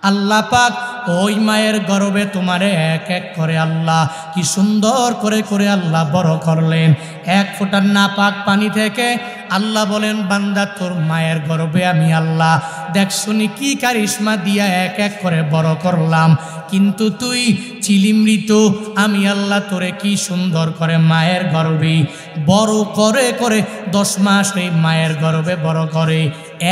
আল্লাহ পাক ওই মায়ের গর্ভে তোমারে এক এক করে আল্লাহ কি সুন্দর করে করে আল্লাহ বড় করলেন। এক ফোঁটা নাপাক পানি থেকে আল্লাহ বলেন, বান্দা তোর মায়ের গর্ভে আমি আল্লাহ দেখ শুনি কি কারিশমা দিয়া এক এক করে বড় করলাম, কিন্তু তুই চিলিমৃত, আমি আল্লাহ তোরে কি সুন্দর করে মায়ের গর্ভে বড় করে করে 10 মাস এই মায়ের গর্ভে বড় করে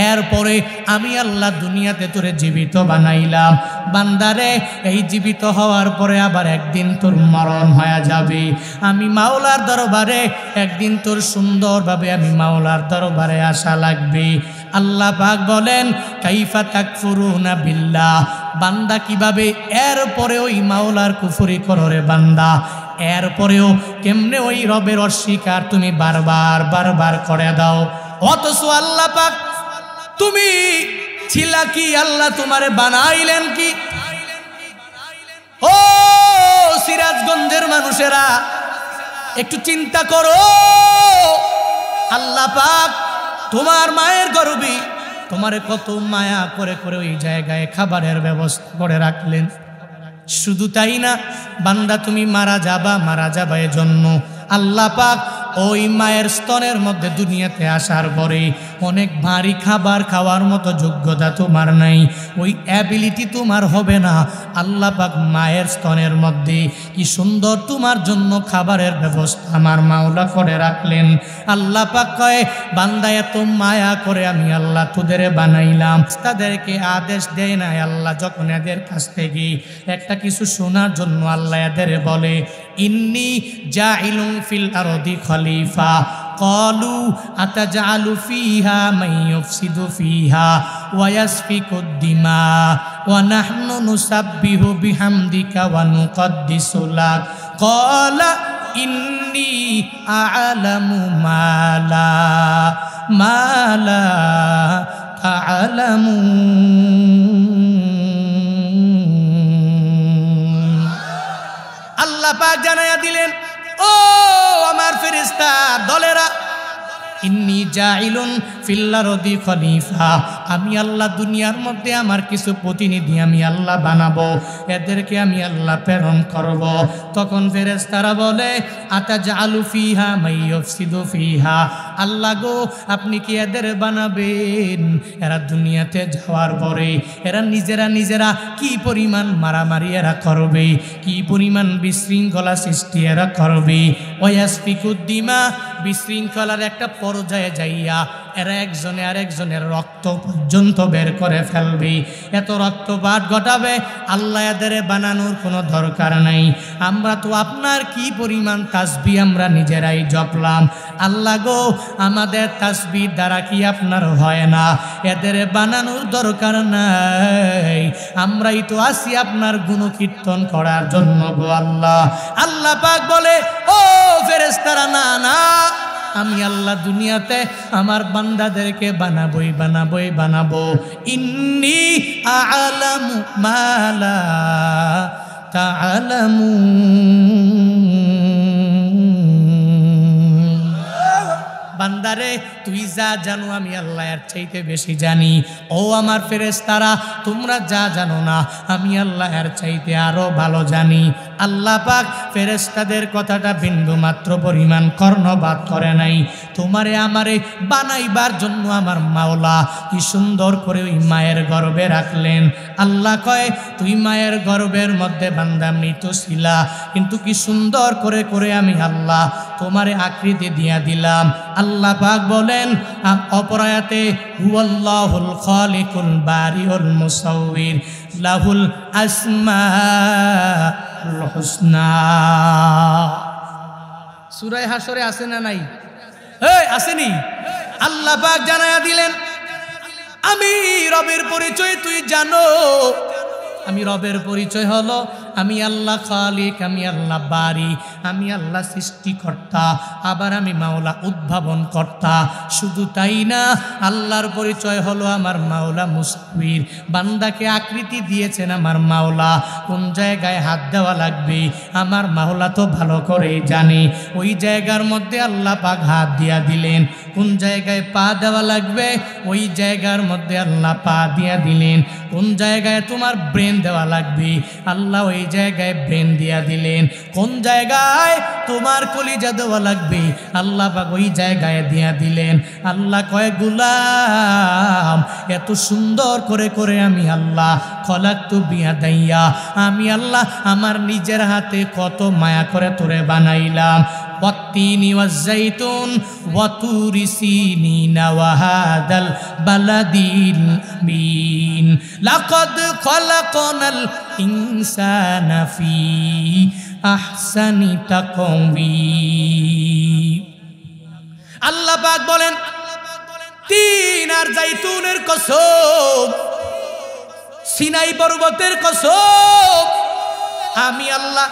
এরপরে আমি আল্লাহ দুনিয়াতে তোরে জীবিত বানাইলাম। বান্দারে এই জীবিত হওয়ার পরে আবার একদিন তোর মরণ হয়ে যাবে। আমি মাওলার দরবারে একদিন তোর সুন্দরভাবে আমি মাওলার দরবারে আসা লাগবে। আল্লাহ পাক বলেন, কাইফা তাকফুরুনা বিল্লাহ, বান্দা কিভাবে এরপরে ওই মাওলার কুফরি করো রে বান্দা, এরপরেও কেমনে ওই রবের অস্বীকার তুমি বারবার বারবার করে দাও। অথচ আল্লাহ পাক তুমি ছিলা কি, আল্লাহ তোমারে বানাইলেন কি? ও সিরাজগঞ্জের মানুষেরা একটু চিন্তা করো, আল্লাহ পাক তোমার মায়ের গর্ভে তোমারে কত মায়া করে করে ওই জায়গায় খাবারের ব্যবস্থা করে রাখলেন। শুধু তাই না, বান্দা তুমি মারা যাবা এজন্য আল্লাহ পাক ওই মায়ের স্তনের মধ্যে দুনিয়াতে আসার পরে অনেক ভারী খাবার খাওয়ার মতো যোগ্যতা তোমার নাই, ওই অ্যাবিলিটি তোমার হবে না। আল্লাহ পাক মায়ের স্তনের মধ্যে কি সুন্দর তোমার জন্য খাবারের ব্যবস্থা আমার মাওলা করে রাখলেন। আল্লাহ পাক কয়, বান্দা এত মায়া করে আমি আল্লাহ তোদের বানাইলাম, তাদেরকে আদেশ দেয় না আল্লাহ যখন এদের কাছ থেকে একটা কিছু শোনার জন্য আল্লাহ এদের বলে, ইন্নী জাইলুন ফিল আরদি খলিফা, ক্বালু আতাজআলু ফিহা মান ইউফসিদু ফিহা ওয়া ইয়াসফিকুদ দিমা ওয়া নাহনু নুসাব্বিহু বিহামদিকা ওয়া নুকদ্দিসু লাক, ক্বালা ইন্নী আ'লামু মা লা তা'লামুন। আল্লাহ পাক জানায়া দিলেন, ও আমার ফেরেশতা দলেরা, ইন্নী জাইলুন ফিল আরদি খলিফা, আমি আল্লাহ দুনিয়ার মধ্যে আমার কিছু প্রতিনিধি আমি আল্লাহ বানাবো, এদেরকে আমি আল্লাহ প্রেরণ করব। তখন ফেরেশতারা বলে, আতাজআলু ফিহা মান ইউফসিদু ফিহা, আল্লাহ গো আপনি কি এদের বানাবেন? এরা দুনিয়াতে যাওয়ার পরে এরা নিজেরা কি পরিমাণ মারামারি এরা করবে, কি পরিমাণ বিশৃঙ্খলা সৃষ্টি এরা করবে। ওয়াসফিকুদ দিমা, বিশৃঙ্খলার একটা পর্যায়ে যাইয়া এরা একজনে আরেকজনের রক্ত পর্যন্ত বের করে ফেলবে, এত রক্তপাত ঘটাবে। আল্লাহ এদের বানানোর কোনো দরকার নাই, আমরা তো আপনার কি পরিমাণ তাসবিহ আমরা নিজেরাই জপলাম, আল্লাহ গো আমাদের তাসবিহ দ্বারা কি আপনার হয় না? এদের বানানোর দরকার নাই, আমরাই তো আসি আপনার গুণকীর্তন করার জন্য গো আল্লাহ। আল্লাহ পাক বলে, ও ফেরেশতারা না না, আমি আল্লাহ দুনিয়াতে আমার বান্দাদেরকে বানাবো। ইন্নী আ'লামু মা লা তা'লামুন। বান্দারে তুই যা জানো আমি আল্লাহ এর চাইতে বেশি জানি। ও আমার ফেরেশতারা তোমরা যা জানো না আমি আল্লাহ এর চাইতে আরো ভালো জানি। আল্লাহ পাক ফেরেশতাদের কথাটা বিন্দু মাত্র পরিমাণ কর্ণপাত করে নাই। তোমারে আমারে বানাইবার জন্য আমার মাওলা কি সুন্দর করে ওই মায়ের গর্ভে রাখলেন। আল্লাহ কয়, তুই মায়ের গর্ভের মধ্যে বান্দা মৃত ছিলা, কিন্তু কি সুন্দর করে করে আমি আল্লাহ তোমারে আকৃতি দিয়া দিলাম। আল্লাহ পাক বলেন অপর আয়াতে, হুয়াল্লাহুল খালিকুল বারিউল মুসাউবির লাহুল আসমাউল হুসনা। সূরা হাশরে আছে না নাই? আসেনি? আল্লাহ পাক জানায়া দিলেন, আমি রবের পরিচয় তুই জানো। আমি রবের পরিচয় হলো আমি আল্লাহ খালিক, আমি আল্লাহ বারি, আমি আল্লাহ সৃষ্টিকর্তা, আবার আমি মাওলা উদ্ভাবন কর্তা। শুধু তাই না, আল্লাহর পরিচয় হলো আমার মাওলা মুসাউবির, বান্দাকে আকৃতি দিয়েছেন আমার মাওলা। কোন জায়গায় হাত দেওয়া লাগবে আমার মাওলা তো ভালো করেই জানে, ওই জায়গার মধ্যে আল্লাহ পাক হাত দিয়া দিলেন। কোন জায়গায় পা দেওয়া লাগবে ওই জায়গার মধ্যে আল্লাহ পা দিয়া দিলেন। কোন জায়গায় তোমার ব্রেন দেওয়া লাগবে আল্লাহ ওই জায়গায় ব্রেন দিয়া দিলেন, কোন জায়গায় তোমার কলিজা দেওয়া লাগবে আল্লাহ পাক ওই জায়গায় দিয়া দিলেন। আল্লাহ কয় গোলাম এত সুন্দর করে করে আমি আল্লাহ খলাকতু বিয়াদাইয়া, আমি আল্লাহ আমার নিজের হাতে কত মায়া করে তোরে বানাইলাম। ওয়াত্তিনি ওয়াজ্জাইতুন ওয়াতুরি সিনিনা ওয়াহাদাল বালাদিল আমিন লাকাদ খলাকনাল ইনসানা ফি আহসানি তাকওয়িম। আল্লাহ পাক বলেন তিন আর জাইতুনের কসম, সিনাই পর্বতের কসম, আমি আল্লাহ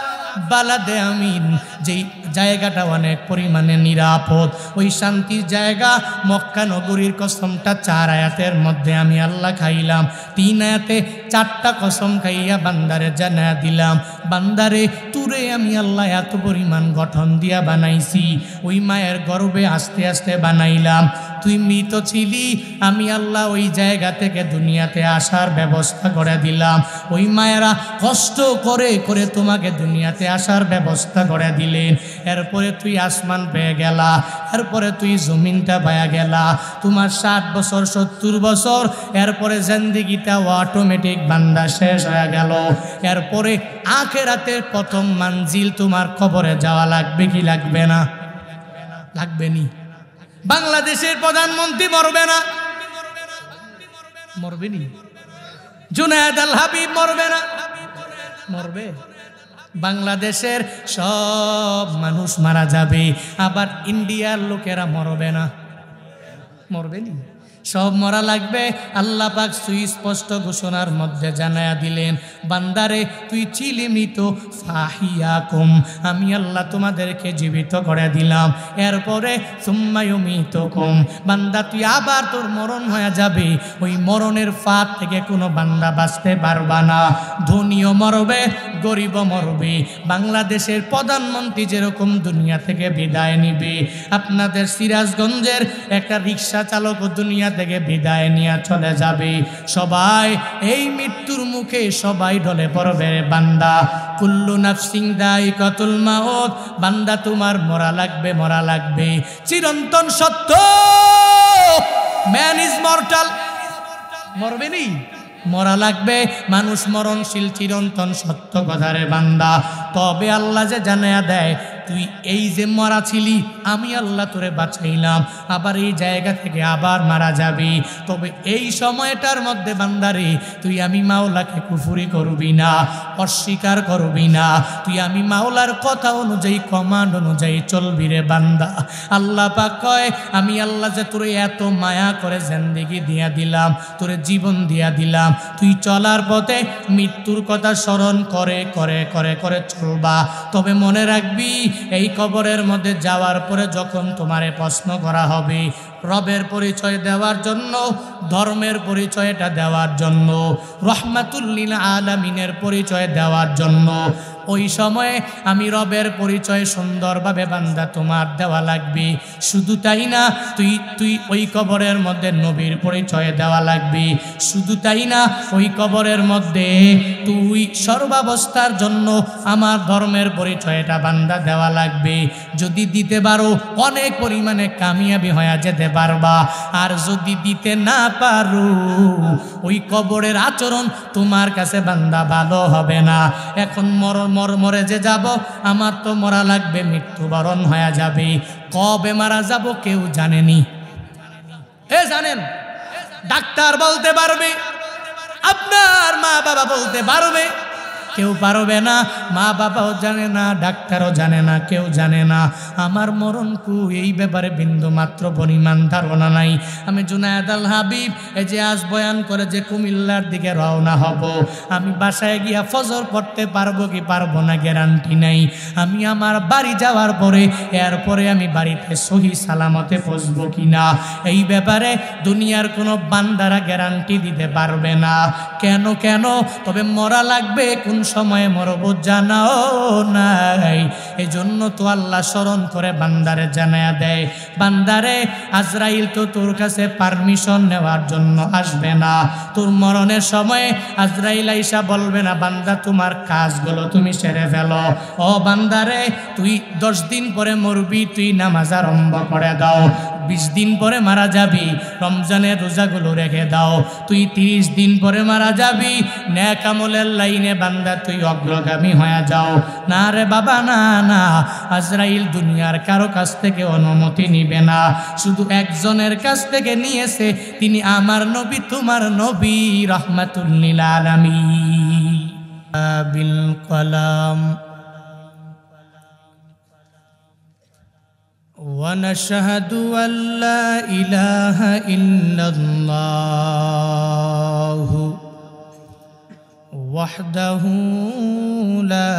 বালাদে আমিন যেই জায়গাটা অনেক পরিমাণে নিরাপদ, ওই শান্তির জায়গা মক্কা নগরীর কসমটা 4 আয়াতের মধ্যে আমি আল্লাহ খাইলাম। 3 আয়াতে 4টা কসম খাইয়া বান্দারে জানা দিলাম, বান্দারে তুরে আমি আল্লাহ এত পরিমাণ গঠন দিয়া বানাইছি, ওই মায়ের গর্ভে আস্তে আস্তে বানাইলাম। তুই মৃত ছিলি, আমি আল্লাহ ওই জায়গা থেকে দুনিয়াতে আসার ব্যবস্থা করে দিলাম। ওই মায়েরা কষ্ট করে করে তোমাকে দুনিয়াতে আসার ব্যবস্থা করে দিলেন। এরপরে তুই আসমান পেয়ে গেলা, এরপরে তুই জমিনটা পায়া গেলা, তোমার 60 বছর 70 বছর, এরপরে জিন্দেগিটা অটোমেটিক বান্দা শেষ হয়ে গেল। এরপরে আখিরাতের প্রথম মঞ্জিল তোমার কবরে যাওয়া লাগবে কি লাগবে না? লাগবে নি? বাংলাদেশের প্রধানমন্ত্রী মরবে না? মরবে নি? জুনায়েদ আল হাবিব মরবে না? মরবে। বাংলাদেশের সব মানুষ মারা যাবে, আবার ইন্ডিয়ার লোকেরা মরবে না? মরবে নি? সব মরা লাগবে। আল্লাহ পাক সুস্পষ্ট ঘোষণার মধ্যে জানায়া দিলেন, বান্দারে তুই ছিলি মৃত, ফাহিয়াকুম আমি আল্লাহ তোমাদেরকে জীবিত করে দিলাম। এরপরে সুম্মা ইউমিতুকুম, বান্দা তুই আবার তোর মরণ হয়ে যাবে। ওই মরণের ফাঁদ থেকে কোনো বান্দা বাঁচতে পারবা না। ধনীও মরবে, গরিবও মরবে। বাংলাদেশের প্রধানমন্ত্রী যেরকম দুনিয়া থেকে বিদায় নিবে, আপনাদের সিরাজগঞ্জের একটা রিক্সা চালকও দুনিয়া থেকে বিদায় নিয়ে চলে যাবে। সবাই এই মৃত্যুর মুখে সবাই ঢলে পড়বে। বান্দা কুল্লু নাফসিন দায়িকাতুল মাউত, বান্দা তোমার মরা লাগবে, মরা লাগবে, চিরন্তন সত্য। ম্যান ইজ মর্টাল, মরবে নি? মরা লাগবে। মানুষ মরণশীল, চিরন্তন সত্য কথারে বান্দা। তবে আল্লাহ যে জানায়া দেয়, তুই এই যে মরা ছিলি, আমি আল্লাহ তোরে বাঁচাইলাম, আবার এই জায়গা থেকে আবার মারা যাবি। তবে এই সময়টার মধ্যে বান্দারে তুই আমি মাওলাকে কুফরি করবি না, অস্বীকার করবি না। তুই আমি মাওলার কথা অনুযায়ী, কমান্ড অনুযায়ী চলবি রে বান্দা। আল্লাহ পাক কয়, আমি আল্লাহ যে তোরে এত মায়া করে জিন্দেগি দিয়া দিলাম, তোরে জীবন দিয়া দিলাম, তুই চলার পথে মৃত্যুর কথা স্মরণ করে করে করে করে চলবা। তবে মনে রাখবি, এই কবরের মধ্যে যাওয়ার পরে যখন তোমারে প্রশ্ন করা হবে, রবের পরিচয় দেওয়ার জন্য, ধর্মের পরিচয়টা দেওয়ার জন্য, রহমাতুল লিল আলামিনের পরিচয় দেওয়ার জন্য, ওই সময়ে আমি রবের পরিচয় সুন্দরভাবে বান্দা তোমার দেওয়া লাগবে। শুধু তাই না, তুই ওই কবরের মধ্যে নবীর পরিচয় দেওয়া লাগবে। শুধু তাই না, ওই কবরের মধ্যে তুই সর্বাবস্থার জন্য আমার ধর্মের পরিচয়টা বান্দা দেওয়া লাগবে। যদি দিতে পারো অনেক পরিমাণে কামিয়াবি হয়ে যেতে পারবা। আর যদি দিতে না পারো, ওই কবরের আচরণ তোমার কাছে বান্দা ভালো হবে না। এখন মরে যে যাব, আমার তো মরা লাগবে, মৃত্যুবরণ হয়ে যাবে। কবে মারা যাব কেউ জানেনি। জানেন? ডাক্তার বলতে পারবে, আপনার মা বাবা বলতে পারবে, কেউ পারবে না। মা বাবাও জানে না, ডাক্তারও জানে না, কেউ জানে না। আমার মরণ এই ব্যাপারে বিন্দু মাত্র পরিমাণ ধারণা নাই। আমি জুনায়েদ আল হাবিব এই যে আজ বয়ান করে যে কুমিল্লার দিকে রওনা হব, আমি বাসায় গিয়া ফজর পড়তে পারবো কি পারবো না গ্যারান্টি নাই। আমি আমার বাড়ি যাওয়ার পরে, এরপরে আমি বাড়িতে সহি সালামতে পৌঁছবো কিনা, এই ব্যাপারে দুনিয়ার কোনো বান্দারা গ্যারান্টি দিতে পারবে না। কেন? তবে মরা লাগবে কোন সময়ে মরব জানাও নাই। এজন্য তো আল্লাহ স্মরণ করে বান্দারে জানায়া দেয়, বান্দারে আজরাইল তো তোর কাছে পারমিশন নেওয়ার জন্য আসবে না। তোর মরণের সময় আজরাইল আইসা বলবে না বান্দা তোমার কাজগুলো তুমি সেরে ফেলো। ও বান্দারে তুই 10 দিন পরে মরবি, তুই নামাজ আরম্ভ করে দাও। 20 দিন পরে মারা যাবি, রমজানের রোজাগুলো রেখে দাও। তুই 30 দিন পরে মারা যাবি, নেক আমলের লাইনে বান্দা তুই অগ্রগামী হয়ে যাও। না রে বাবা, না না, আজরাইল দুনিয়ার কারো কাছ থেকে অনুমতি নিবে না, শুধু একজনের কাছ থেকে নিয়েছে, তিনি আমার নবী, তোমার নবী রাহমাতুল লিল আলামিন। বিল কলাম ونشهد أن لا إله إلا الله وحده لا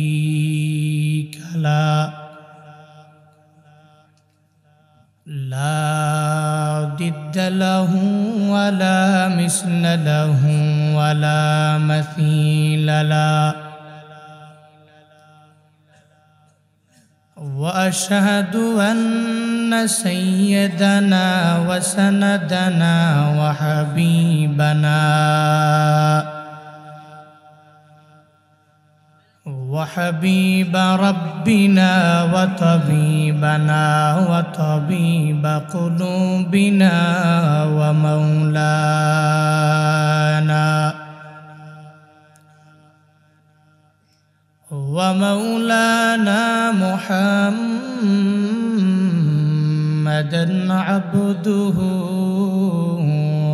شريك له لا ضد له ولا مثل له ولا مثيل له وأشهد أن سيدنا وسندنا وحبيبنا وحبيب ربنا وطبيبنا وطبيب قلوبنا ومولانا محمدا عبده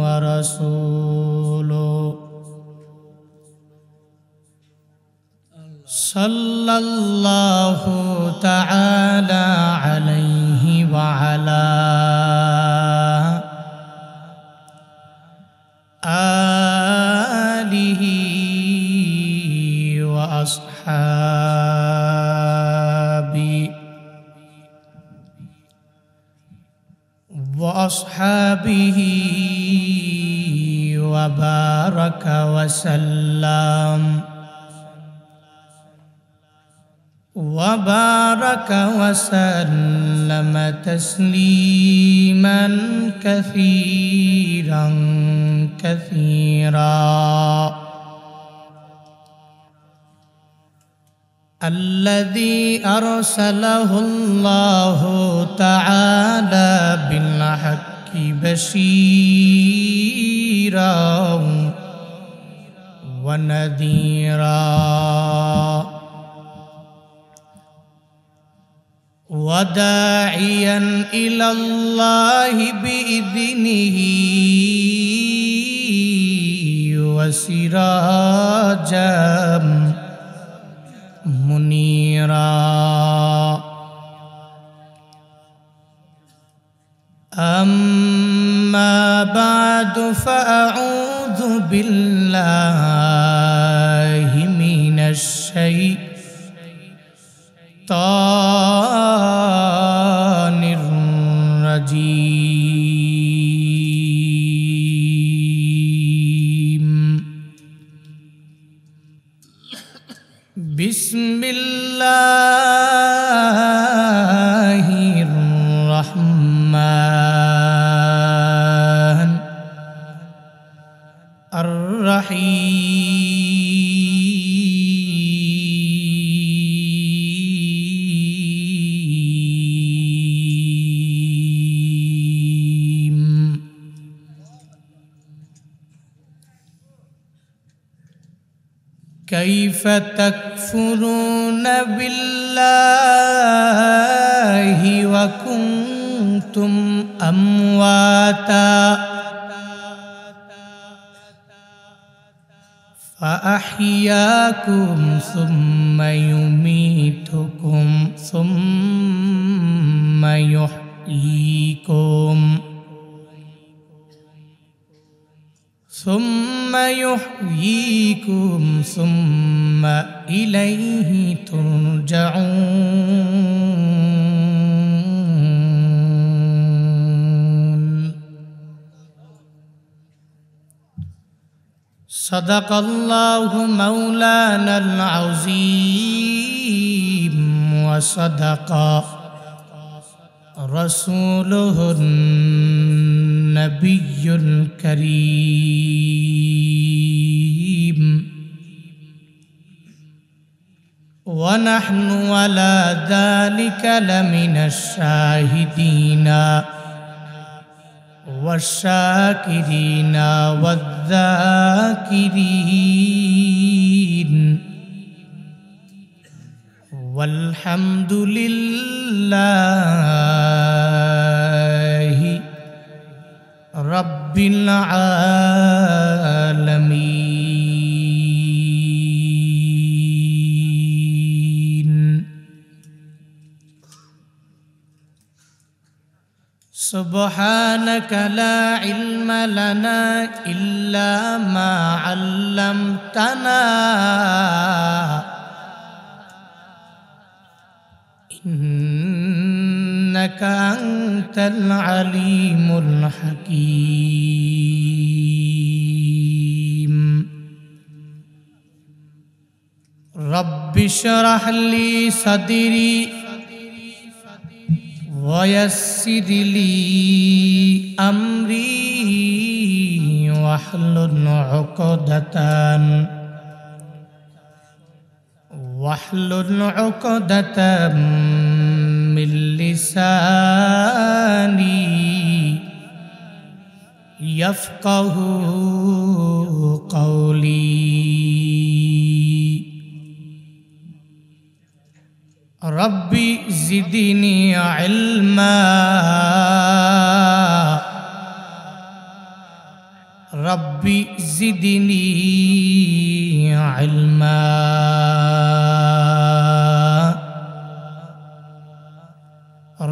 ورسوله صلى الله تعالى عليه وعلى آله وأصحابه وبارك وسلم تسليما كثيرا كثيرا الذي أرسله الله تعالى بالحق بشيرا ونذيرا وداعيا إلى الله بإذنه وسراجا منيرا أما بعد فأعوذ بالله من الشيطان الرجيم. بسم الله الرحمن الرحيم. كيف تكفرون بالله وكنتم أمواتا فأحياكم ثم يميتكم ثم يحييكم ثم إليه ترجعون. सदक़ल्लाहु मौलानल अज़ीम व सदक़ रसूलुहुन नबियुल करीम व नहनु अला ज़ालिका लमिनश शाहिदीना वश्शाकिरीना वज़्ज़ाकिरीन वल्हम्दुलिल्लाहि रब्बिल आलमीन। सुब्हानक ला इल्म लना इल्ला मा अल्लमतना इन्नका अंतल अलीमुल हकीम। रब्बि श्रह ली सदरी वयस्सिर ली अम्री वहलुल उक़दतम मिन लिसानी यफ़क़हू क़ौली। रब्बी ज़िदनी इल्मा रब्बी ज़िदनी इल्मा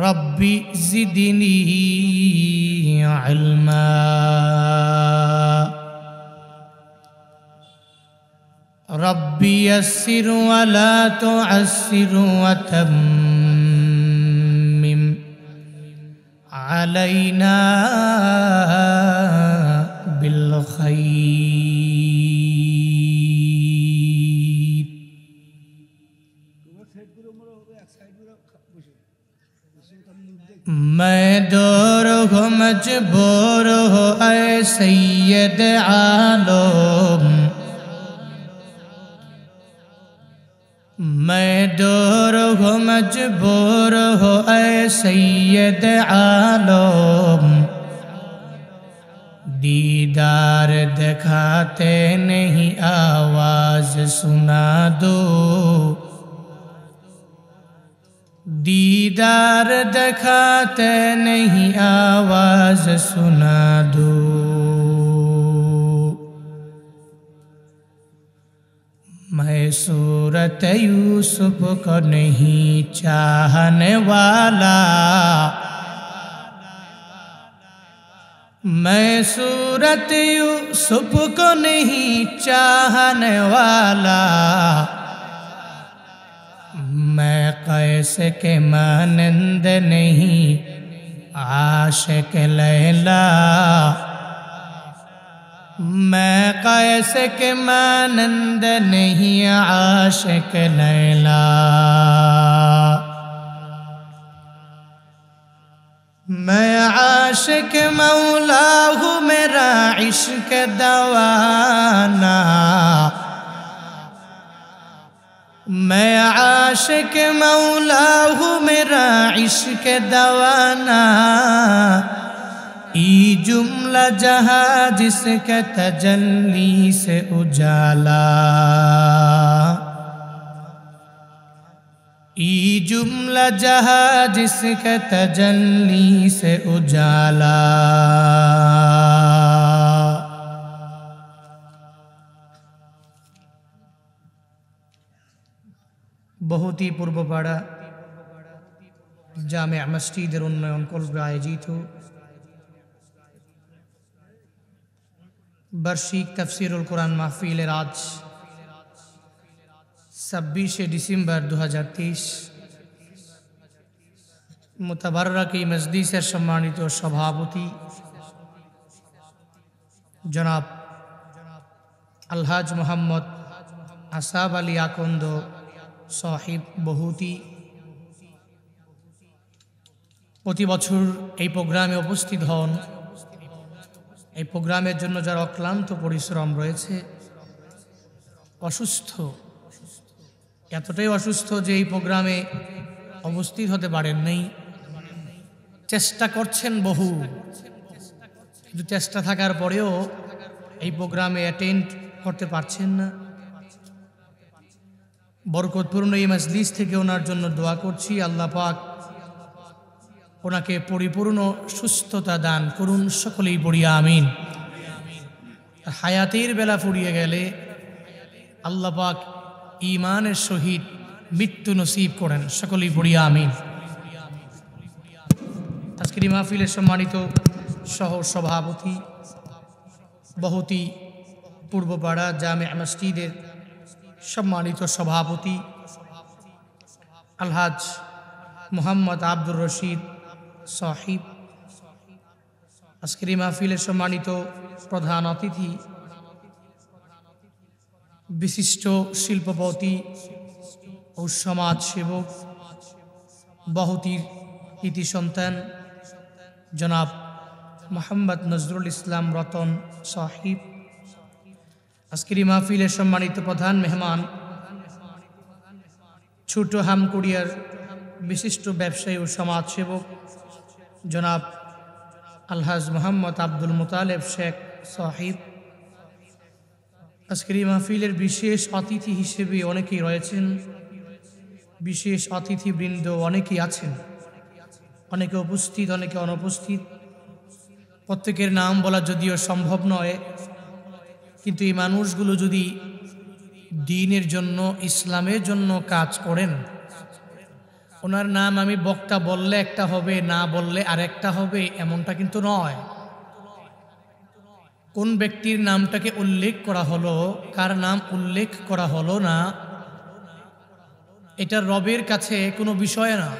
रब्बी ज़िदनी इल्मा। रब्बी यस्सिर वला तुअस्सिर वतम्मिम अलैना बिल खैर। मैं दूर हो मजबूर हो ऐ सैयद आलम, मैं दूर हो मजबूर हो ऐ सैयद आलम। दीदार दिखाते नहीं आवाज सुना दो, दीदार दिखाते नहीं आवाज सुना दो। मैं सूरत यूसुफ को नहीं चाहने वाला, मैं सूरत यूसुफ को नहीं चाहने वाला। मैं कैसे के मानंद नहीं आशिक लैला, मैं कैसे के मानंद नहीं आशिक लैला। मैं आशिक मौला हूँ मेरा इश्क दवाना, मैं आशिक मौला हूँ मेरा इश्क दवाना। ई जुमला जहाँ जिसके तजल्ली से उजाला, ई जुमला जहाँ जिसके तजल्ली से उजाला। बहुत ही पूर्व पाड़ा जामे मस्जिद उन्नयन कल्ब आयोजित हो वार्षिक तफसीरुल कुरान महफिल राज 26 डिसेम्बर 2023 मुतबर्रक मजलिस सम्मानित सभापति जनाब আলহাজ মোহাম্মদ আসাব আলী আকন্দ সাহিব বহুতি প্রতি বছর এই প্রোগ্রামে উপস্থিত হন। এই প্রোগ্রামের জন্য যারা অক্লান্ত পরিশ্রম রয়েছে, অসুস্থ, এতটাই অসুস্থ যে এই প্রোগ্রামে উপস্থিত হতে পারেন নাই, চেষ্টা করছেন বহু, কিন্তু চেষ্টা থাকার পরেও এই প্রোগ্রামে অ্যাটেন্ড করতে পারছেন না। বরকতপূর্ণ এই মজলিস থেকে ওনার জন্য দোয়া করছি, আল্লাহ পাক ওনাকে পরিপূর্ণ সুস্থতা দান করুন, সকলেই পড়িয়া আমিন। হায়াতের বেলা ফুরিয়ে গেলে আল্লাহ পাক ঈমানের সহিত মৃত্যু নসিব করেন, সকলেই পড়িয়া আমিন। আজকের এই মাহফিলের সম্মানিত সহ সভাপতি বহুতি পূর্বপাড়া জামে মসজিদের সম্মানিত সভাপতি আলহাজ মোহাম্মদ আব্দুর রশিদ সাহিব, আজকের এই মাহফিলের সম্মানিত প্রধান অতিথি বিশিষ্ট শিল্পপতি ও সমাজ সেবক বহুতির ইতি সন্তান জনাব মোহাম্মদ নজরুল ইসলাম রতন সাহিব, আজকের এই মাহফিলের সম্মানিত প্রধান মেহমান ছোট হামকুড়িয়ার বিশিষ্ট ব্যবসায়ী ও সমাজসেবক জনাব আলহাজ মোহাম্মদ আব্দুল মুতালেব শেখ সাহিব, আজকের এই মাহফিলের বিশেষ অতিথি হিসেবে অনেকেই রয়েছেন, বিশেষ অতিথিবৃন্দ অনেকেই আছেন, অনেকে উপস্থিত অনেকে অনুপস্থিত। প্রত্যেকের নাম বলা যদিও সম্ভব নয়, কিন্তু এই মানুষগুলো যদি দ্বীনের জন্য, ইসলামের জন্য কাজ করেন, ওনার নাম আমি বক্তা বললে একটা হবে, না বললে আরেকটা হবে, এমনটা কিন্তু নয়। কোন ব্যক্তির নামটাকে উল্লেখ করা হলো, কার নাম উল্লেখ করা হলো না, এটা রবের কাছে কোনো বিষয় না।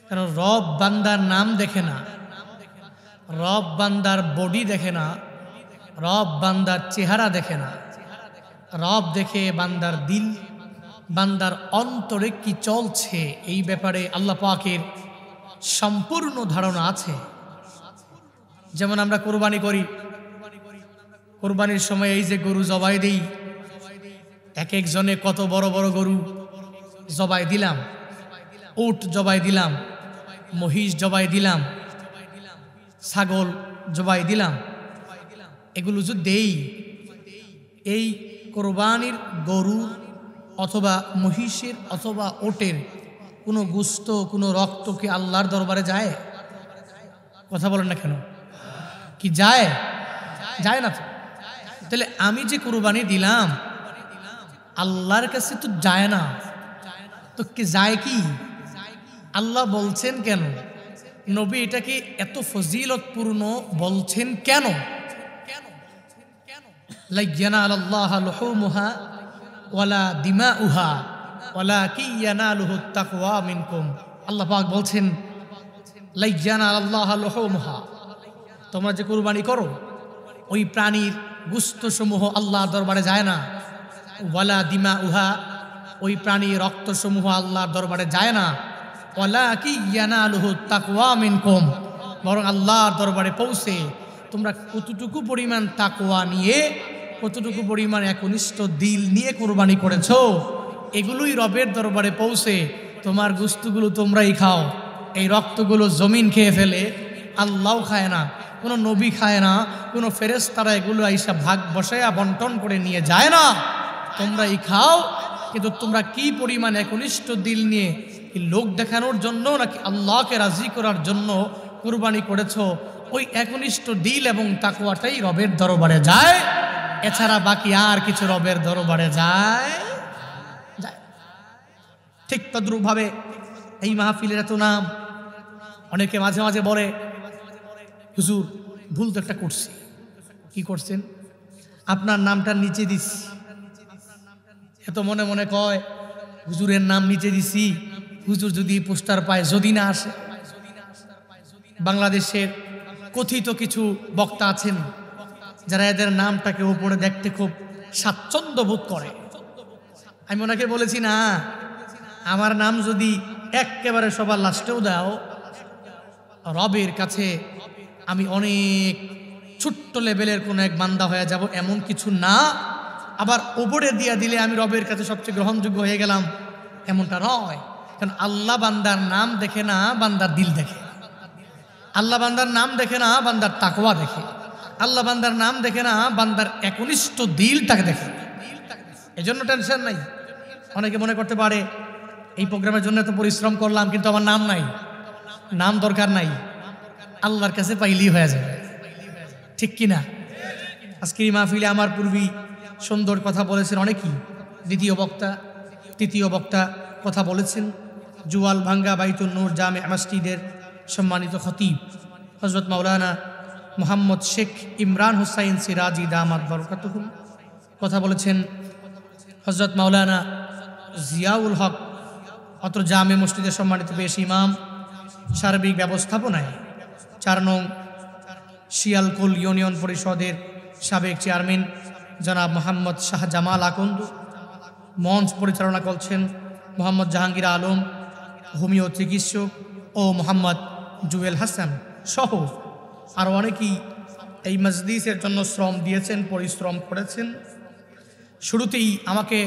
কারণ রব বান্দার নাম দেখে না, রব বান্দার বডি দেখে না, রব বান্দার চেহারা দেখে না, রব দেখে বান্দার দিল, বান্দার অন্তরে কি চলছে এই ব্যাপারে আল্লাহ পাকের সম্পূর্ণ ধারণা আছে। যেমন আমরা কোরবানি করি, কোরবানির সময় এই যে গরু জবাই দেই, এক একজনে কত বড় বড় গরু জবাই দিলাম, উট জবাই দিলাম, মহিষ জবাই দিলাম, ছাগল জবাই দিলাম, এগুলো যে দেই, এই কোরবানির গরু অথবা মহিষের অথবা ওটের কোনো গোশত, কোনো রক্ত কি আল্লাহর দরবারে যায়? কথা বলেন না কেন? কি যায়? যায় না তো। তাহলে আমি যে কোরবানি দিলাম আল্লাহর কাছে তো যায় না, তো কি যায়? কি আল্লাহ বলছেন কেন? নবী এটাকে এত ফজিলতপূর্ণ বলছেন কেন? লা ইয়ানালাল্লাহু লুহুমুহা ওয়ালা দিমাউহা ওয়ালাকিন ইয়ানালুহুত তাকওয়া মিনকুম। আল্লাহ পাক বলছেন লা ইয়ানালাল্লাহু লুহুমুহা, তোমরা যে কুরবানি করো ওই প্রাণীর গোশতসমূহ আল্লাহর দরবারে যায় না, ওয়ালা দিমাউহা, ওই প্রাণীর রক্তসমূহ আল্লাহর দরবারে যায় না, ওয়ালাকিন ইয়ানালুহুত তাকওয়া মিনকুম, বরং আল্লাহর দরবারে পৌঁছে তোমরা কতটুকু পরিমাণ তাকওয়া নিয়ে, কতটুকু পরিমাণ একনিষ্ঠ দিল নিয়ে কোরবানি করেছো, এগুলোই রবের দরবারে পৌঁছে তোমার গোশতগুলো তোমরাই খাও। এই রক্তগুলো জমিন খেয়ে ফেলে, আল্লাহও খায় না, কোনো নবী খায় না, কোনো ফেরেশতারা এগুলো আইসা ভাগ বসায়া বন্টন করে নিয়ে যায় না, তোমরাই খাও। কিন্তু তোমরা কি পরিমাণ একনিষ্ঠ দিল নিয়ে, কি লোক দেখানোর জন্য নাকি আল্লাহকে রাজি করার জন্য কুরবানি করেছো, ওই একনিষ্ঠ দিল এবং তাকওয়াটাই রবের দরবারে যায়, এছাড়া বাকি আর কিছু রবের দরবারে যায়? ঠিক তদ্রূপভাবে এই মাহফিলের এত নাম, অনেকে মাঝে মাঝে বলে হুজুর ভুল তো একটা করছি। কি করছেন? আপনার নামটা নিচে দিছি। এত মনে মনে কয় হুজুরের নাম নিচে দিছি, হুজুর যদি পোস্টার পায়, যদি না আসে। বাংলাদেশের কথিত কিছু বক্তা আছেন যারা এদের নামটাকে উপরে দেখতে খুব স্বাচ্ছন্দ্য বোধ করে। আমি ওনাকে বলেছি, না, আমার নাম যদি একেবারে সবার লাস্টেও দাও, রবের কাছে আমি অনেক ছোট্ট লেভেলের কোনো এক বান্দা হয়ে যাব, এমন কিছু না। আবার উপরে দিয়া দিলে আমি রবের কাছে সবচেয়ে গ্রহণযোগ্য হয়ে গেলাম, এমনটা নয়। কারণ আল্লাহ বান্দার নাম দেখে না, বান্দার দিল দেখে। আল্লাহ বান্দার নাম দেখে না, বান্দার তাকওয়া দেখে। আল্লাহ বান্দার নাম দেখে না, বান্দার একনিষ্ঠ দিলটাকে দেখে। এজন্য টেনশন নাই। অনেকে মনে করতে পারে এই প্রোগ্রামের জন্য এত পরিশ্রম করলাম, কিন্তু আমার নাম নাই। নাম দরকার নাই, আল্লাহর কাছে পাইলেই হয়ে যাবে, ঠিক কিনা? আজকের এই মাহফিলে আমার পূর্বী সুন্দর কথা বলেছেন অনেকেই। দ্বিতীয় বক্তা, তৃতীয় বক্তা কথা বলেছেন। জুয়াল ভাঙ্গা বাইতুন নূর জামে মসজিদের সম্মানিত খতিব হযরত মাওলানা মোহাম্মদ শেখ ইমরান হুসাইন সিরাজি দামাত বরকাতুহুম কথা বলেছেন। হযরত মাওলানা জিয়াউল হক অত্র জামে মসজিদের সম্মানিত পেশ ইমাম, সার্বিক ব্যবস্থাপনায় 4 নং শিয়ালকুল ইউনিয়ন পরিষদের সাবেক চেয়ারম্যান জনাব মোহাম্মদ শাহ জামাল আকন্দ, মঞ্চ পরিচালনা করছেন মোহাম্মদ জাহাঙ্গীর আলম হোমিও চিকিৎসক ও মোহাম্মদ জুয়েল হাসান সহ আরও অনেকেই এই মজলিসের জন্য শ্রম দিয়েছেন, পরিশ্রম করেছেন। শুরুতেই আমাকে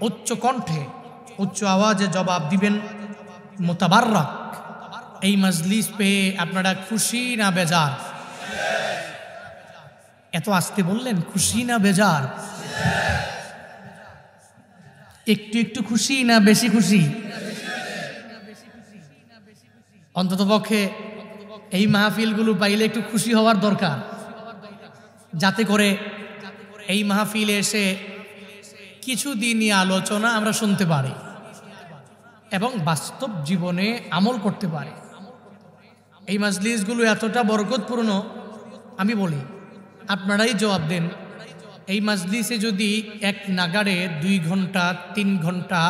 উচ্চ কণ্ঠে, উচ্চ আওয়াজে জবাব দিবেন মোতাবাররাক। এই মজলিস পেয়ে আপনারা খুশি না বেজার? এত আস্তে বললেন, খুশি না বেজার? একটু একটু খুশি না বেশি খুশি? অন্ততপক্ষে এই মাহফিলগুলো পাইলে একটু খুশি হওয়ার দরকার, যাতে করে এই মাহফিলে এসে কিছু দিনই আলোচনা আমরা শুনতে পারি এবং বাস্তব জীবনে আমল করতে পারি। এই মাজলিসগুলো এতটা বরকতপূর্ণ, আমি বলি আপনারাই জবাব দেন। এই মাজলিসে যদি এক নাগাড়ে 2 ঘন্টা, 3 ঘন্টা,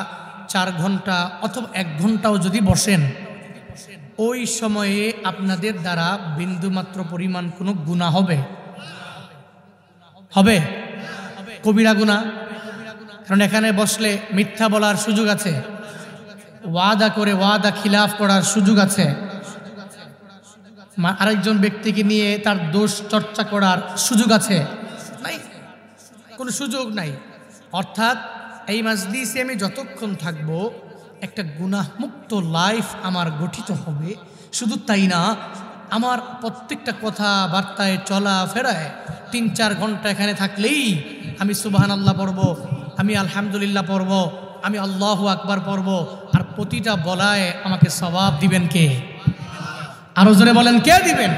4 ঘন্টা অথবা 1 ঘন্টাও যদি বসেন, ওই সময়ে আপনাদের দ্বারা বিন্দুমাত্র পরিমাণ কোনো গুনাহ হবে? হবে? কবিরা গুনাহ। কারণ এখানে বসলে মিথ্যা বলার সুযোগ আছে, ওয়াদা করে ওয়াদা খিলাফ করার সুযোগ আছে, আরেকজন ব্যক্তিকে নিয়ে তার দোষ চর্চা করার সুযোগ আছে। নাই, কোনো সুযোগ নাই। অর্থাৎ এই মাজলিসে আমি যতক্ষণ থাকব একটা গুনাহমুক্ত লাইফ আমার গঠিত হবে। শুধু তাই না, আমার প্রত্যেকটা কথাবার্তায় চলা ফেরায় 3-4 ঘন্টা এখানে থাকলেই আমি সুবহানাল্লাহ পড়ব, আমি আলহামদুলিল্লাহ পড়ব, আমি আল্লাহু আকবার পড়ব, আর প্রতিটা বলায় আমাকে সওয়াব দিবেন কে? আরো জোরে বলেন, কে দিবেন?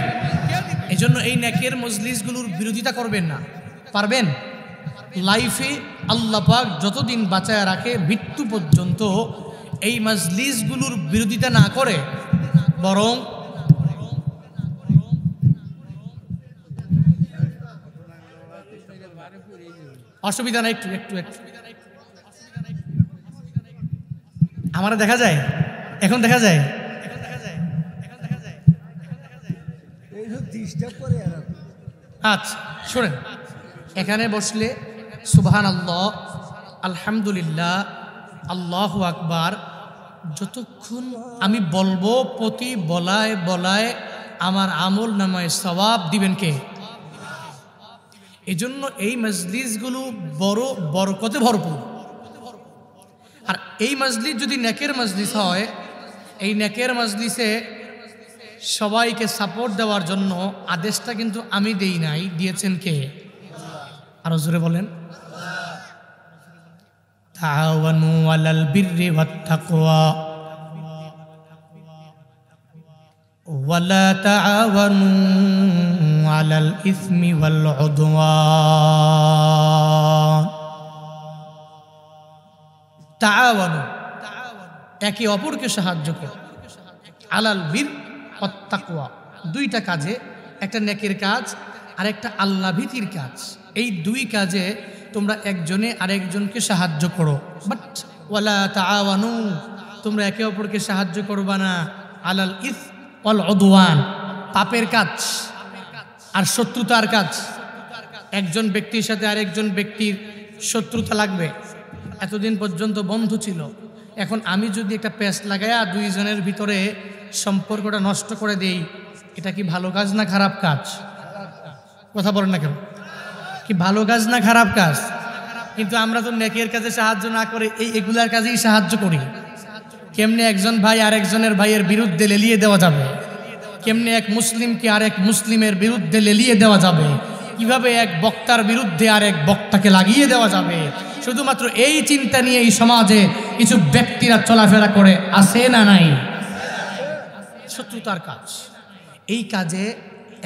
এই জন্য এই নেকের মজলিসগুলোর বিরোধিতা করবেন না। পারবেন? লাইফে আল্লাহ পাক যতদিন বাঁচায় রাখে, মৃত্যু পর্যন্ত এই মজলিসগুলোর বিরোধিতা না করে, বরং অসুবিধা নাই, একটু একটু একটু আমার দেখা যায়, এখন দেখা যায়। আচ্ছা শুনেন, এখানে বসলে সুবহানাল্লাহ, আলহামদুলিল্লাহ, আল্লাহু আকবার যতক্ষণ আমি বলবো, প্রতি বলায় বলায় আমার আমল নামায় সওয়াব দিবেন কে? এই জন্য এই মজলিসগুলো বড় বরকতে ভরপুর। আর এই মজলিস যদি নেকের মজলিস হয়, এই নেকের মজলিসে সবাইকে সাপোর্ট দেওয়ার জন্য আদেশটা কিন্তু আমি দেই নাই, দিয়েছেন কে? আরো জোরে বলেন, তাআওয়ানু আলাল বিররি ওয়াত তাকওয়া ওয়ালা তাআওয়ানু আলাল ইসমি ওয়াল উদওয়ান। তাআওয়ানু, একে অপরকে সাহায্য করো, আলাল বির ওয়াত তাকওয়া, 2টা কাজে, একটা নেকের কাজ আর একটা আল্লাহ ভীতির কাজ। এই 2 কাজে তোমরা একজনে আরেকজনকে সাহায্য করো। বাট ওয়ালা তাআওয়ানু, তোমরা একে অপরকে সাহায্য করবা না আলাল ইস ওয়াল উদওয়ান, পাপের কাজ আর শত্রুতার কাজ। একজন ব্যক্তির সাথে আরেকজন ব্যক্তির শত্রুতা লাগবে, এতদিন পর্যন্ত বন্ধু ছিল, এখন আমি যদি একটা পেস্ট লাগাইয়া দুইজনের ভিতরে সম্পর্কটা নষ্ট করে দেই, এটা কি ভালো কাজ না খারাপ কাজ? কথা বলেন না কেন? কি ভালো কাজ না খারাপ কাজ? কিন্তু আমরা তো নেকের কাজে সাহায্য না করে এগুলার কাজেই সাহায্য করি। কেমনে একজন ভাই আরেকজনের ভাইয়ের বিরুদ্ধে লেলিয়ে দেওয়া যাবে? কেমনে এক মুসলিমকে আরেক মুসলিমের বিরুদ্ধে লেলিয়ে দেওয়া যাবে? কিভাবে এক বক্তার বিরুদ্ধে আরেক বক্তাকে লাগিয়ে দেওয়া যাবে? শুধুমাত্র এই চিন্তা নিয়ে এই সমাজে কিছু ব্যক্তিরা চলাফেরা করে, আছে না নাই? শত্রুতার কাজ। এই কাজে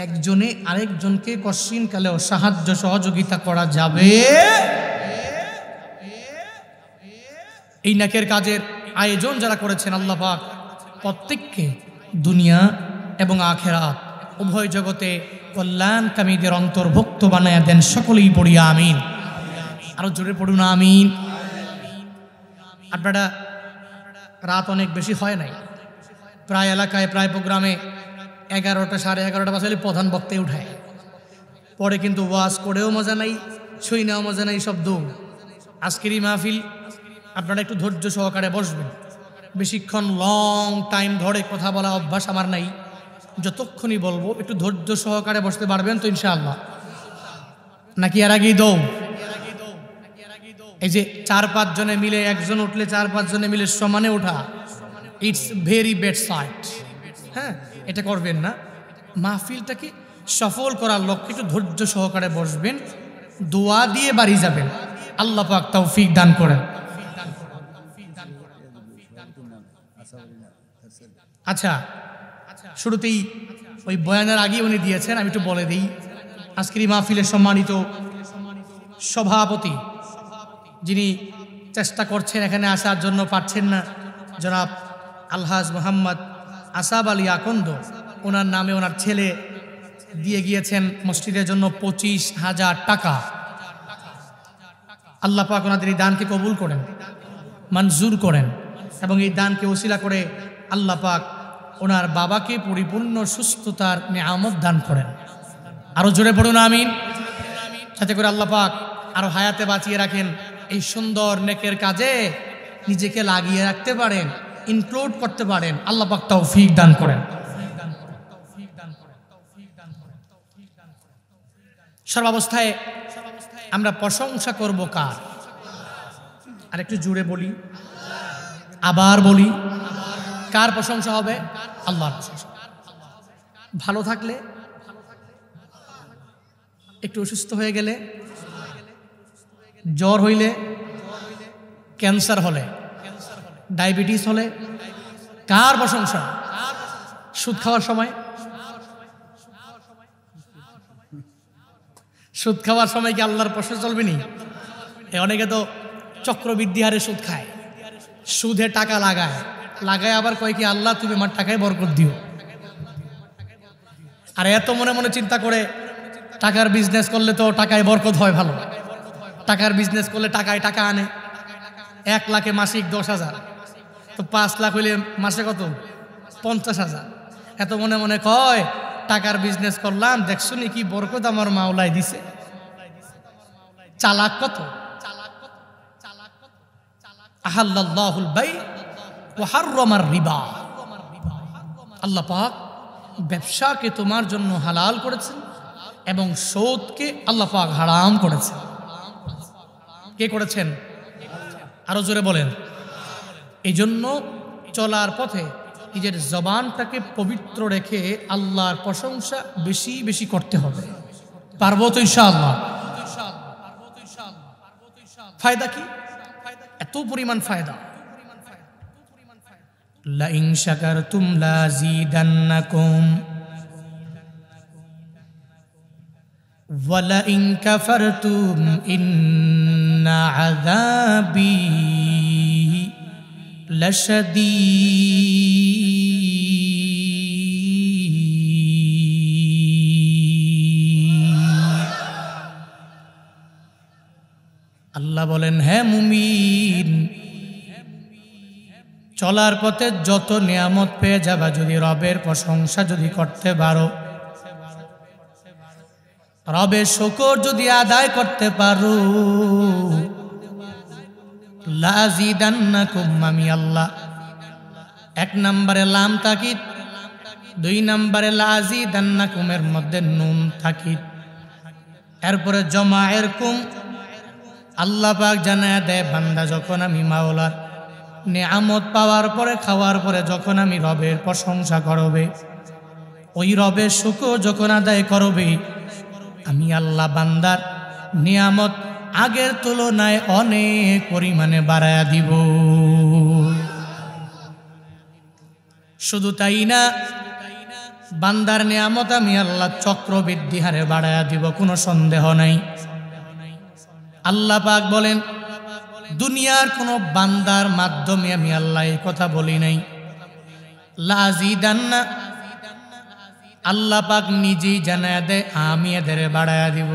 একজনে আরেকজনকে কশিনকালেও সাহায্য সহযোগিতা করা যাবে। এই নেকের কাজের আয়োজন যারা করেছেন, আল্লাহ পাক প্রত্যেককে দুনিয়া এবং আখেরাত উভয় জগতে কল্যাণকামীদের অন্তর্ভুক্ত বানায়া দেন। সকলেই পড়ি আমিন। আরো জোরে পড়ুন আমিন। আপনারা রাত অনেক বেশি হয় নাই, প্রায় এলাকায় প্রায় প্রোগ্রামে 11টা 11:30 বাজলে প্রধান বক্তায় উঠায়, পরে কিন্তু ওয়াজ করেও মজা নাই, ছুঁই নেওয়া মজা নাই, শব্দ। আজকের এই মাহফিল আপনারা একটু ধৈর্য সহকারে বসবেন। বেশিক্ষণ লং টাইম ধরে কথা বলা অভ্যাস আমার নাই, যতক্ষণই বলবো একটু ধৈর্য সহকারে বসতে পারবেন তো ইনশাআল্লাহ? নাকি এর আগেই দৌড়? এই যে 4-5 জনে মিলে, একজন উঠলে 4-5 জনে মিলে সমানে ওঠা, ইটস ভেরি ব্যাড সাইট। হ্যাঁ, এটা করবেন না। মাহফিলটাকে সফল করার লক্ষ্যে একটু ধৈর্য সহকারে বসবেন, দোয়া দিয়ে বাড়ি যাবেন। আল্লাহ পাক তৌফিক দান করেন। আচ্ছা, শুরুতেই ওই বয়ানের আগে উনি দিয়েছেন, আমি একটু বলে দিই। আজকের এই মাহফিলের সম্মানিত সভাপতি, যিনি চেষ্টা করছেন এখানে আসার জন্য, পারছেন না, জনাব আলহাজ মোহাম্মদ আসাব আলী আকন্দ, ওনার নামে ওনার ছেলে দিয়ে গিয়েছেন মসজিদের জন্য 25,000 টাকা। আল্লাহ পাক ওনাদের এই দানকে কবুল করেন, মঞ্জুর করেন, এবং এই দানকে ওসিলা করে আল্লাহ পাক ওনার বাবাকে পরিপূর্ণ সুস্থতার নিয়ামত দান করেন। আরো জোরে পড়ুন আমিন। যাতে করে আল্লাহ পাক আরো হায়াতে বাঁচিয়ে রাখেন, এই সুন্দর নেকের কাজে নিজেকে লাগিয়ে রাখতে পারেন, ইনক্লুড করতে পারেন। আল্লাহ পাক তৌফিক দান করেন। সর্বাবস্থায় আমরা প্রশংসা করব কার? আর একটু জুড়ে বলি, আবার বলি, কার প্রশংসা হবে? আল্লাহর প্রশংসা। ভালো থাকলে, একটু অসুস্থ হয়ে গেলে, জ্বর হইলে, ক্যান্সার হলে, ডায়াবেটিস হলে, কার প্রশংসা? সুদ খাওয়ার সময়, সুদ খাওয়ার সময় কি আল্লাহর প্রশংসা চলবে নি? অনেকে তো চক্রবৃদ্ধি হারে সুদ খায়, সুদে টাকা লাগায়, লাগায় আবার কয় কি আল্লাহ তুমি আমার টাকায় বরকত দিও। আর এত মনে মনে চিন্তা করে টাকার বিজনেস করলে তো টাকায় বরকত হয়, ভালো টাকার বিজনেস করলে টাকায় টাকা আনে। 1 লাখে মাসিক 10,000, তো 5 লাখ হইলে মাসে কত? 50,000। এত মনে মনে কয় টাকার বিজনেস করলাম, দেখছো নি কি বরকত আমার মাওলায় দিছে। চালাক কত! আহাল্লাল্লাহুল বাই ওয়া হাররামার রিবা। আল্লাহ পাক ব্যবসাকে তোমার জন্য হালাল করেছেন এবং সুদকে আল্লাহ পাক হারাম করেছেন। কে করেছেন? আরো জোরে বলেন। এই জন্য চলার পথে নিজের জবানটাকে পবিত্র রেখে আল্লাহর প্রশংসা বেশি বেশি করতে হবে। পারবো তো ইনশাআল্লাহ? ফায়দা কি? এত পরিমাণ ফায়দা। লা ইন শাকারতুম লাযীদান্নাকুম ওয়া লা ইন কাফারতুম ইন্না আযাবী আল্লাহ বলেন, হ্যাঁ মুমিন, চলার পথে যত নিয়ামত পেয়ে যাবা, যদি রবের প্রশংসা যদি করতে পারো, রবের শুকর যদি আদায় করতে পারো, লাযিদান্নাকুম, আমি আল্লাহ। 1 নম্বরে লাম তাকিদ, 2 নম্বরে লাযিদান্নাকুমের মধ্যে নুন তাকিদ, এরপরে জমায়ের কুম। আল্লাহ পাক জানায় দেয়, বান্দা যখন আমি মাওলার নেয়ামত পাওয়ার পরে, খাওয়ার পরে যখন আমি রবের প্রশংসা করবে, ওই রবের শুকর যখন আদায় করবে, আমি আল্লাহ বান্দার নিয়ামত আগের তুলনায় অনেক পরিমাণে বাড়ায়া দিব। শুধু তাই না, বান্দার নিয়ামত আমি আল্লাহ চক্রবৃদ্ধি হারে বাড়ায়া দিব, কোনো সন্দেহ নাই। আল্লাহ পাক বলেন, দুনিয়ার কোনো বান্দার মাধ্যমে আমি আল্লাহ এই কথা বলি নাই, লাযিদান্না। আল্লাহ পাক নিজেই জানায়া দেয়, আমি এদের বাড়ায়া দিব।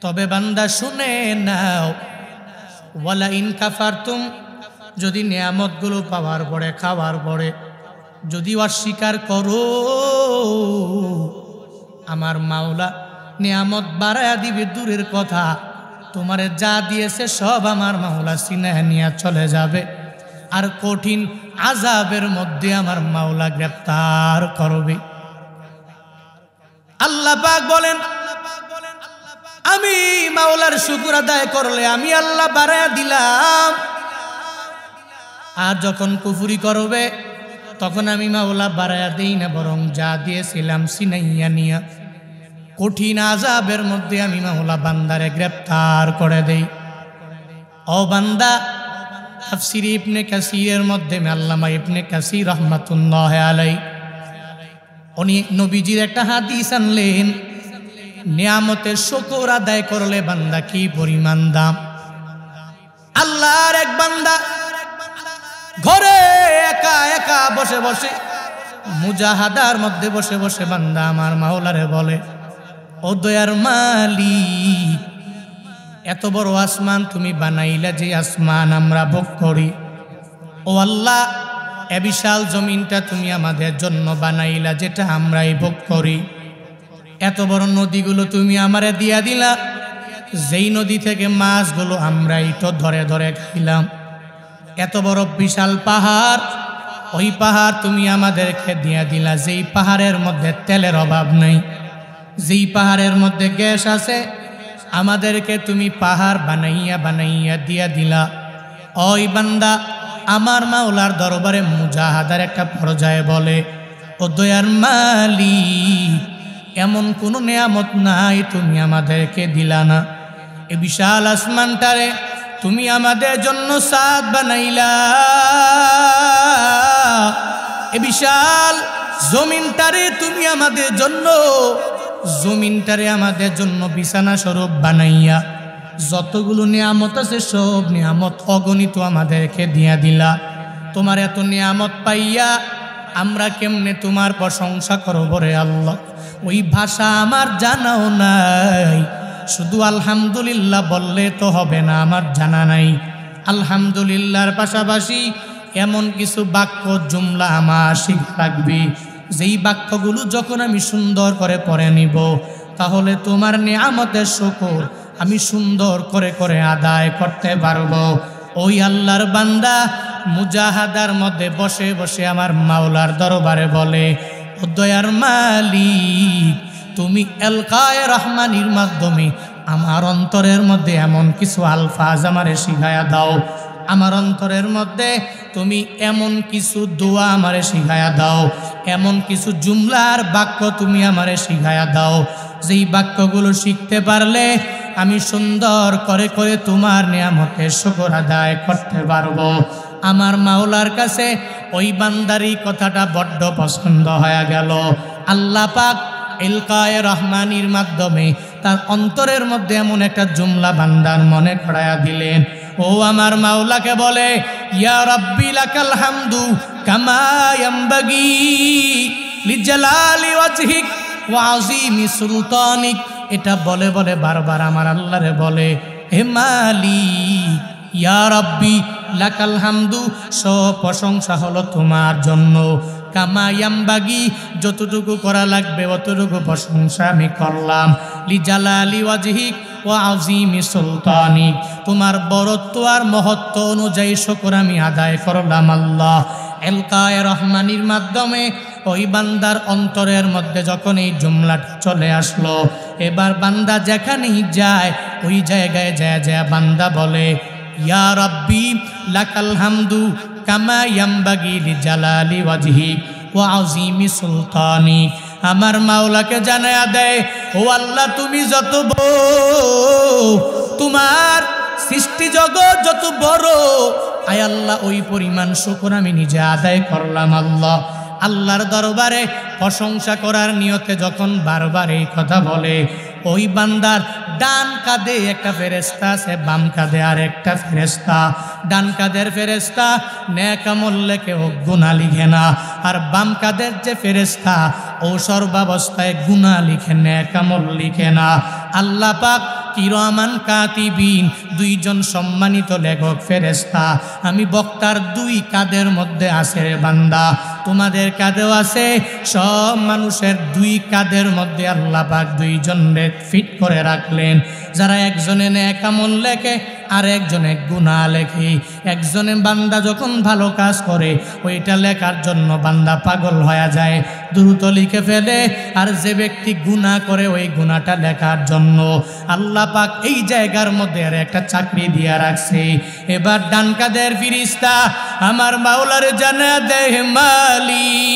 তবে বান্দা শুনে নাও, ওয়ালা ইন কাফারতুম, যদি নিয়ামতগুলো পাওয়ার পরে, খাওয়ার পরে যদি অস্বীকার করো, আমার মাওলা নিয়ামত বাড়ায়া দিবে দূরের কথা, তোমারে যা দিয়েছে সব আমার মাওলা সিনায় নিয়ে চলে যাবে, আর কঠিন আযাবের মধ্যে আমার মাওলা গ্রেফতার করবে। আল্লাহ পাক বলেন, আমি মাওলার শুকর আদায় করলে আমি আল্লাহ বাড়ায়া দিলাম, আর যখন কুফরি করবে তখন আমি মাওলা বাড়ায়া দেই না, বরং যা দিয়েছিলাম সিনাইয়া নিয়া কঠিন আযাবের মধ্যে আমি মাওলা বান্দারে গ্রেফতার করে দেই। ও বান্দা, তাফসীর ইবনে কাসীরের মধ্যে আল্লামা ইবনে কাসীর রাহমাতুল্লাহ আলাইহি উনি নবীজির একটা হাদিস আনলেন, নিয়ামতের শুকর আদায় করলে বান্দা কি পরিমাণ দাম। আল্লাহর এক বান্দা ঘরে একা একা বসে বসে, মুজাহাদার মধ্যে বসে বসে বান্দা আমার মাওলারে বলে, ও দয়ার মালিক, এত বড় আসমান তুমি বানাইলা, যে আসমান আমরা ভোগ করি। ও আল্লাহ, এ বিশাল জমিনটা তুমি আমাদের জন্য বানাইলা, যেটা আমরাই ভোগ করি। এত বড় নদীগুলো তুমি আমারে দিয়া দিলা, যেই নদী থেকে মাছগুলো আমরাই তো ধরে ধরে খাইলাম। এত বড় বিশাল পাহাড়, ওই পাহাড় তুমি আমাদেরকে দিয়া দিলা, যেই পাহাড়ের মধ্যে তেলের অভাব নেই, যেই পাহাড়ের মধ্যে গ্যাস আছে, আমাদেরকে তুমি পাহাড় বানাইয়া বানাইয়া দিয়া দিলা। ওই বান্দা আমার মাওলার দরবারে মুজাহাদার একটা পর্যায়ে বলে, ও দয়ার মালিক, এমন কোনো নিয়ামত নাই তুমি আমাদেরকে দিলা না। এ বিশাল আসমানটারে তুমি আমাদের জন্য ছাদ বানাইলা, এ বিশাল জমিনটারে তুমি আমাদের জন্য, জমিনটারে আমাদের জন্য বিছানা স্বরূপ বানাইয়া যতগুলো নিয়ামত আছে সব নিয়ামত অগণিত আমাদেরকে দিয়া দিলা। তোমার এত নিয়ামত পাইয়া আমরা কেমনে তোমার প্রশংসা করব রে আল্লাহ? ওই ভাষা আমার জানাও নাই, শুধু আলহামদুলিল্লাহ বললে তো হবে না, আমার জানা নাই। আলহামদুলিল্লাহর পাশাপাশি এমন কিছু বাক্য জুমলা আমার শিখা লাগবে, যেই বাক্যগুলো যখন আমি সুন্দর করে পড়ে নিব, তাহলে তোমার নিয়ামতের শুকর আমি সুন্দর করে করে আদায় করতে পারবো। ওই আল্লাহর বান্দা মুজাহাদার মধ্যে বসে বসে আমার মাওলার দরবারে বলে, ও দয়ার মালিক, তুমি এলকায়ে রহমানির মাধ্যমে আমার অন্তরের মধ্যে এমন কিছু আলফাজ আমারে শিখায়া দাও, আমার অন্তরের মধ্যে তুমি এমন কিছু দোয়া আমারে শিখায়া দাও, এমন কিছু জুমলার বাক্য তুমি আমারে শিখায়া দাও, যেই বাক্যগুলো শিখতে পারলে আমি সুন্দর করে করে তোমার নিয়ামতের শুকর আদায় করতে পারবো। আমার মাওলার কাছে ওই বান্দারি কথাটা বড্ড পছন্দ হয়ে গেল। আল্লাহ পাক ইলকায়ে রহমানির মাধ্যমে তার অন্তরের মধ্যে এমন একটা জুমলা বান্দার মনে করায়া দিলেন। ও আমার মাওলাকে বলে, ইয়া রাব্বি লাকাল হামদু কামা ইয়ামবাগি লিজালালি ওয়াজহিক ওয়া আযীমি সুলতানিক। এটা বলে বলে বারবার আমার আল্লাহরে বলে, হে মালিক, ইয়া রাব্বি লাকাল হামদু, সব প্রশংসা হলো তোমার জন্য, কামা ইয়ামবাগি, যতটুকু করা লাগবে অতটুকু প্রশংসা আমি করলাম। লিজালালি ওয়াজহিক ওয়া আযীমি সুলতানিক, তোমার বরত্ব আর মহত্ব অনুযায়ী শুকর আমি আদায় করলাম আল্লাহ। এলকায়ে রহমানির মাধ্যমে ওই বান্দার অন্তরের মধ্যে যখন এই জুমলাটা চলে আসলো, এবার বান্দা যেখানেই যায় ওই জায়গায় যায় যায় বান্দা বলে, ইয়া রাব্বি লাকাল হামদু কামা ইয়ামবাগি লিজালালি ওয়াজহিক ওয়া আযীমি সুলতানিক। আমার মাওলাকে জানায়া দেয়, ও আল্লাহ তুমি যত বড়, তোমার সৃষ্টি জগৎ যত বড়, আয় আল্লাহ ওই পরিমাণ শুকর আমি নিজে আদায় করলাম আল্লাহ। আল্লাহর দরবারে প্রশংসা করার নিয়তে যখন বারবার এই কথা বলে, ওই বান্দার ডান কাঁধে একটা ফেরেশতা আছে, বাম কাঁধে আর একটা ফেরেশতা। ডান কাঁধের ফেরেশতা নেক আমল লেখে, ও গুনাহ লিখে না। আর বাম কাঁধের যে ফেরেশতা ও সর্বাবস্থায় গুনাহ লিখে, নেক আমল লিখে না। আল্লাহ পাক কিরামান কাতিবিন, দুইজন সম্মানিত লেখক ফেরেশতা আমি বক্তার দুই কাঁধের মধ্যে আছে রে বান্দা, তোমাদের কাঁধেও আছে। সব মানুষের দুই কাঁধের মধ্যে আল্লাহ পাক দুইজনকে ফিট করে রাখলেন, যারা একজনে নেক আমল লেখে আর একজনে গুনাহ লেখে। একজনে বান্দা যখন ভালো কাজ করে ওইটা লেখার জন্য বান্দা পাগল হয়ে যায়, দ্রুত লিখে ফেলে। আর যে ব্যক্তি গুনাহ করে ওই গুনাহটা লেখার জন্য আল্লাহ পাক এই জায়গার মধ্যে আর একটা চাকরি দিয়া রাখছে। এবার ডান কাঁধের ফেরেশতা আমার মাওলারে জানা দেয়, মালিক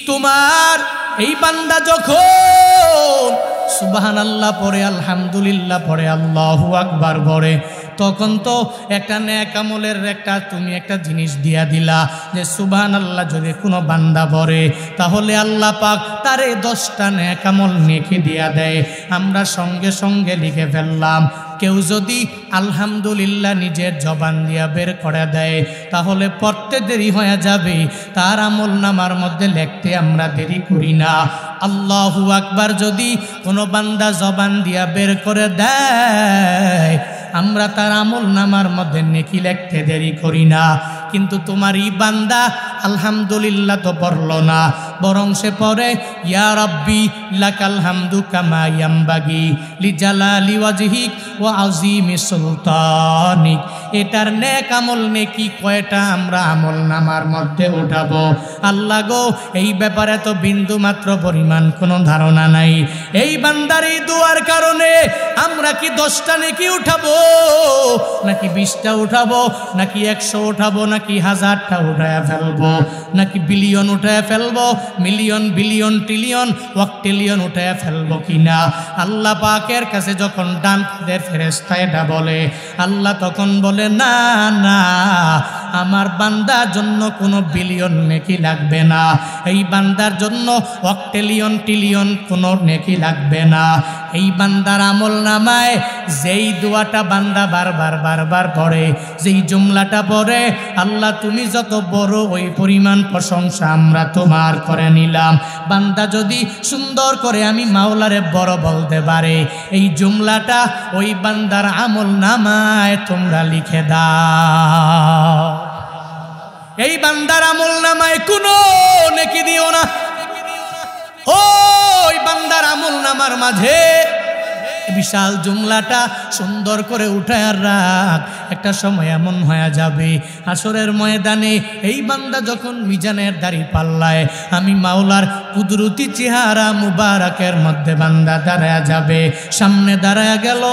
তোমার এই বান্দা যখন সুবহানাল্লাহ পড়ে, আলহামদুলিল্লাহ পড়ে, আল্লাহু আকবার পড়ে, তখন তো একটা নেক আমলের একটা তুমি একটা জিনিস দিয়া দিলা যে সুবহানাল্লাহ যদি কোনো বান্দা পড়ে তাহলে আল্লাহ পাক তারে 10টা নেক আমল নেকি দিয়া দেয়। আমরা সঙ্গে সঙ্গে লিখে ফেললাম। কেউ যদি আলহামদুলিল্লাহ নিজের জবান দিয়া বের করে দেয় তাহলে পড়তে দেরি হয়ে যাবে, তার আমল নামার মধ্যে লিখতে আমরা দেরি করি না। আল্লাহু আকবার যদি কোনো বান্দা জবান দিয়া বের করে দেয় আমরা তার আমল নামার মধ্যে নেকি লিখতে দেরি করি না। কিন্তু তোমার এই বান্দা আলহামদুলিল্লাহ তো পড়ল না, বরং সে পড়ে ইয়া রাব্বি লাকাল হামদু কামা ইয়ামবাগি লিজালালি ওয়াজহিক ওয়া আযীমি সুলতানিক। এটার নেক আমল নেকি কয়টা আমরা আমল নামার মধ্যে উঠাবো? আল্লাহ গো, এই ব্যাপারে তো বিন্দু মাত্র পরিমাণ কোনো ধারণা নাই। এই বান্দার এই দোয়ার কারণে আমরা কি 10টা নেকি উঠাবো, নাকি 20টা উঠাবো, নাকি 100 উঠাবো, নাকি 1000টা উঠায়া ফেলবো, নাকি বিলিয়ন উঠায়া ফেলবো, মিলিয়ন বিলিয়ন ট্রিলিয়ন ওয়াক্টিলিয়ন উঠায়া ফেলবো কিনা? আল্লাহ পাকের কাছে যখন ডান কাঁধের ফেরেশতা এটা বলে, আল্লাহ তখন বলে না না, আমার বান্দার জন্য কোনো বিলিয়ন নেকি লাগবে না, এই বান্দার জন্য ওয়াক্টিলিয়ন ট্রিলিয়ন কোনো নেকি লাগবে না। এই বান্দার আমল নামায় যেই দোয়াটা বান্দা বারবার বারবার পড়ে, যেই জুমলাটা পড়ে, আল্লাহ তুমি যত বড় ওই পরিমাণ প্রশংসা আমরা তোমার করে নিলাম। বান্দা যদি সুন্দর করে আমি মাওলারে বড় বলতে পারে, এই জুমলাটা ওই বান্দার আমল নামায় তোমরা লিখে দাও। এই বান্দার আমল নামায় কোনো নেকি দিও না, ওই বান্দার আমল নামার মাঝে বিশাল জুমলাটা সুন্দর করে উঠায় রাখ। একটা সময় এমন হয়ে যাবে হাসরের ময়দানে এই বান্দা যখন মিজানের দাড়ি পাল্লায় আমি মাওলার কুদরতি চেহারা মুবারকের মধ্যে বান্দা দাঁড়ায়া যাবে। সামনে দাঁড়ায়া গেল,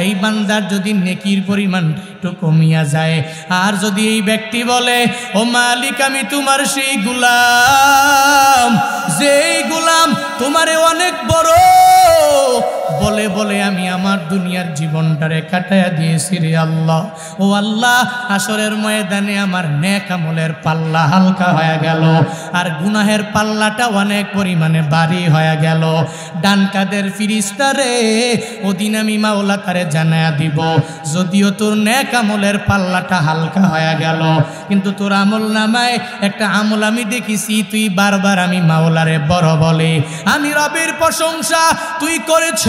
এই বান্দার যদি নেকির পরিমাণ একটু কমিয়া যায়, আর যদি এই ব্যক্তি বলে ও মালিক আমি তোমার সেই গোলাম, যেই গোলাম তোমারে অনেক বড় বলে বলে আমি আমার দুনিয়ার জীবনটারে কাটায়া দিয়েছি রে আল্লাহ, ও আল্লাহ হাসরের ময়দানে আমার নেক আমলের পাল্লা হালকা হয়ে গেল আর গুনাহের পাল্লাটা অনেক পরিমাণে ভারী হয়ে গেল। ডান কাঁধের ফেরেশতা রে, ওদিন আমি মাওলা তারে জানায়া দিব, যদিও তোর নেক আমলের পাল্লাটা হালকা হয়ে গেল কিন্তু তোর আমল নামায় একটা আমল আমি দেখেছি, তুই বারবার আমি মাওলারে বড় বলে, আমি রবের প্রশংসা তুই করেছ,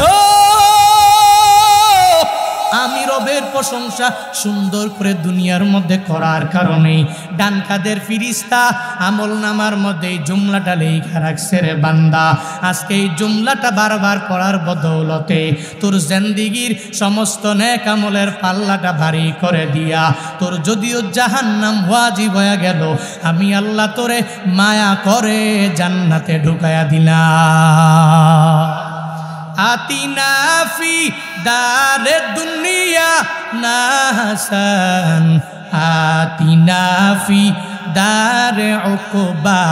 আমি রবের প্রশংসা সুন্দর করে দুনিয়ার মধ্যে করার কারণে ডান কাদের ফিরিস্তা আমল নামার মধ্যে এই জুমলাটা লেখা রাখছে রে বান্দা। আজকে এই জুমলাটা বারবার পড়ার বদৌলতে তোর জিন্দেগির সমস্ত নেক আমলের পাল্লাটা ভারী করে দিয়া তোর যদিও জাহান্নাম ওয়াজিব হয়ে গেল, আমি আল্লাহ তোরে মায়া করে জান্নাতে ঢুকায়া দিলাম। আতিনা ফি দারে দুনিয়া না হাসান, আতিনা ফি দারে উকবা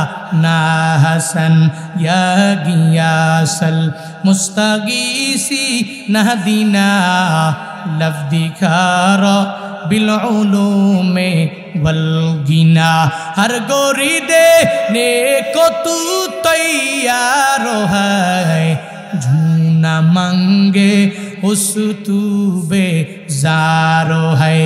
না হাসান, ইয়া গিয়াসাল মুস্তাগীসি নাহদিনা লফদিকার বিল উলুমে वल गिना हर गोरी देने को तू तैयार है, झूना मांगे उस तू बेजारो है।